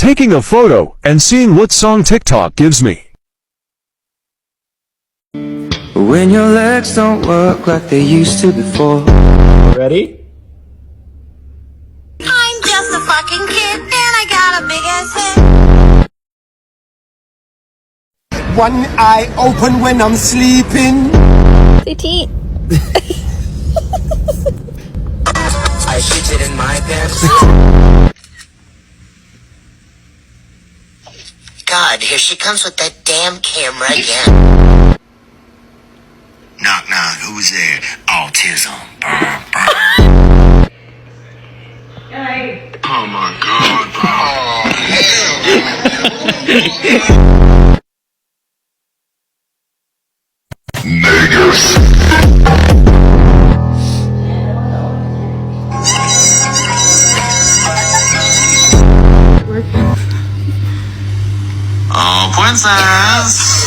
taking a photo and seeing what song TikTok gives me. When your legs don't work like they used to before. Ready? I'm just a fucking kid and I got a big ass head. One eye open when I'm sleeping. CT. I shit it in my pants. God, here she comes with that damn camera again. Knock, knock, who's there? Autism. Brr, brr. Oh my god, bro. Oh, princess.